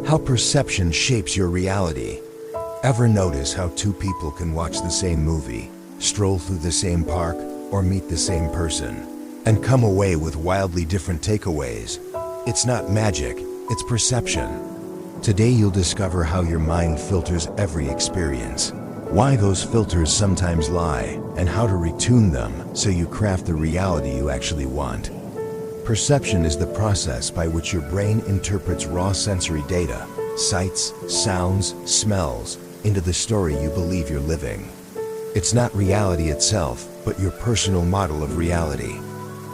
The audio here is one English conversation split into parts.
How perception shapes your reality. Ever notice how two people can watch the same movie, stroll through the same park, or meet the same person, and come away with wildly different takeaways? It's not magic, it's perception. Today you'll discover how your mind filters every experience, why those filters sometimes lie, and how to retune them so you craft the reality you actually want. Perception is the process by which your brain interprets raw sensory data, sights, sounds, smells, into the story you believe you're living. It's not reality itself, but your personal model of reality.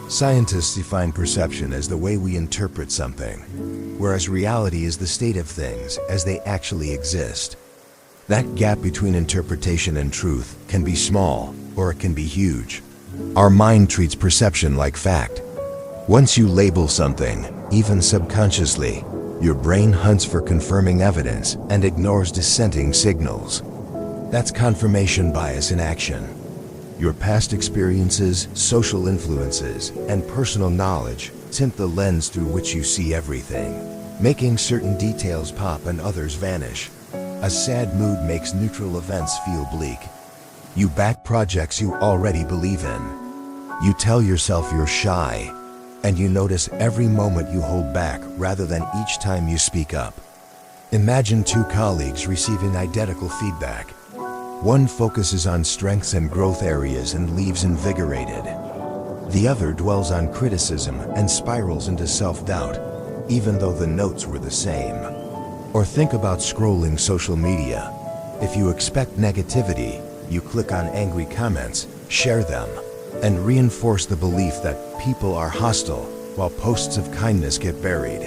Scientists define perception as the way we interpret something, whereas reality is the state of things as they actually exist. That gap between interpretation and truth can be small, or it can be huge. Our mind treats perception like fact. Once you label something, even subconsciously, your brain hunts for confirming evidence and ignores dissenting signals. That's confirmation bias in action. Your past experiences, social influences, and personal knowledge tint the lens through which you see everything, making certain details pop and others vanish. A sad mood makes neutral events feel bleak. You back projects you already believe in. You tell yourself you're shy, and you notice every moment you hold back rather than each time you speak up. Imagine two colleagues receiving identical feedback. One focuses on strengths and growth areas and leaves invigorated. The other dwells on criticism and spirals into self-doubt, even though the notes were the same. Or think about scrolling social media. If you expect negativity, you click on angry comments, share them, and reinforce the belief that people are hostile while posts of kindness get buried.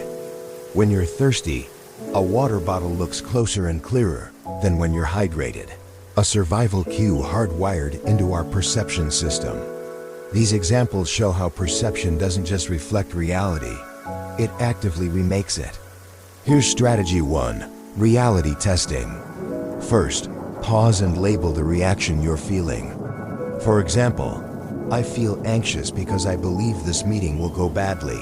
When you're thirsty, a water bottle looks closer and clearer than when you're hydrated. A survival cue hardwired into our perception system. These examples show how perception doesn't just reflect reality, it actively remakes it. Here's strategy 1, reality testing. First, pause and label the reaction you're feeling. For example, I feel anxious because I believe this meeting will go badly.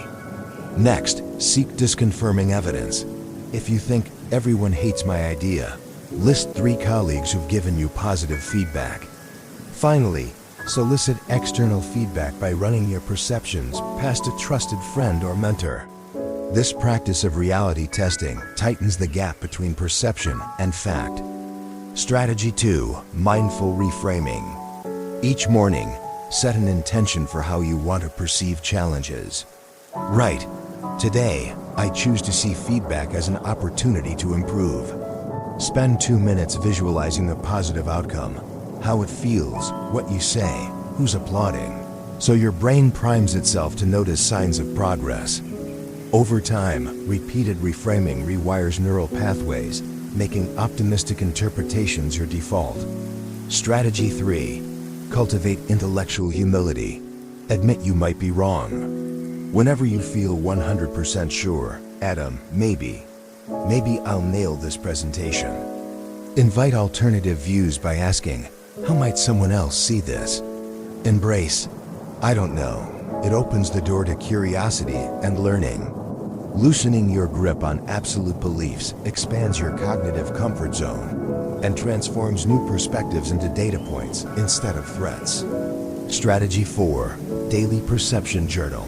Next, seek disconfirming evidence. If you think everyone hates my idea, list 3 colleagues who've given you positive feedback. Finally, solicit external feedback by running your perceptions past a trusted friend or mentor. This practice of reality testing tightens the gap between perception and fact. Strategy 2, mindful reframing. Each morning, set an intention for how you want to perceive challenges. Right, today, I choose to see feedback as an opportunity to improve. Spend 2 minutes visualizing the positive outcome, how it feels, what you say, who's applauding, so your brain primes itself to notice signs of progress. Over time, repeated reframing rewires neural pathways, making optimistic interpretations your default. Strategy 3. Cultivate intellectual humility. Admit you might be wrong. Whenever you feel 100% sure, add a maybe. Maybe I'll nail this presentation. Invite alternative views by asking, how might someone else see this? Embrace, I don't know. It opens the door to curiosity and learning. Loosening your grip on absolute beliefs expands your cognitive comfort zone and transforms new perspectives into data points instead of threats. Strategy 4, daily perception journal.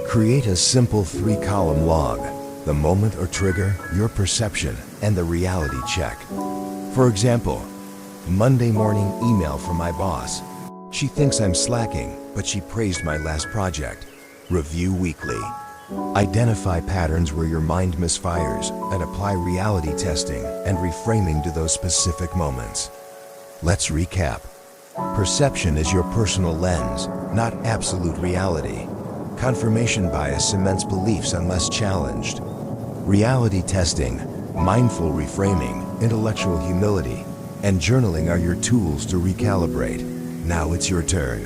Create a simple 3-column log, the moment or trigger, your perception, and the reality check. For example, Monday morning email from my boss. She thinks I'm slacking, but she praised my last project. Review weekly. Identify patterns where your mind misfires and apply reality testing and reframing to those specific moments. Let's recap. Perception is your personal lens, not absolute reality. Confirmation bias cements beliefs unless challenged. Reality testing, mindful reframing, intellectual humility, and journaling are your tools to recalibrate. Now it's your turn.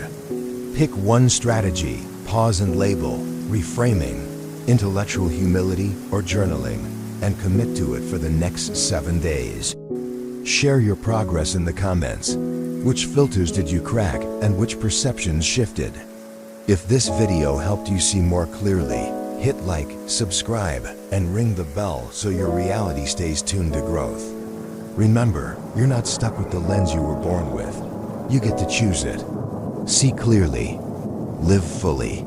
Pick one strategy, pause and label, reframing, intellectual humility, or journaling, and commit to it for the next 7 days. Share your progress in the comments. Which filters did you crack and which perceptions shifted? If this video helped you see more clearly, Hit like, subscribe, and ring the bell so your reality stays tuned to growth. Remember, you're not stuck with the lens you were born with. You get to choose it. See clearly. Live fully.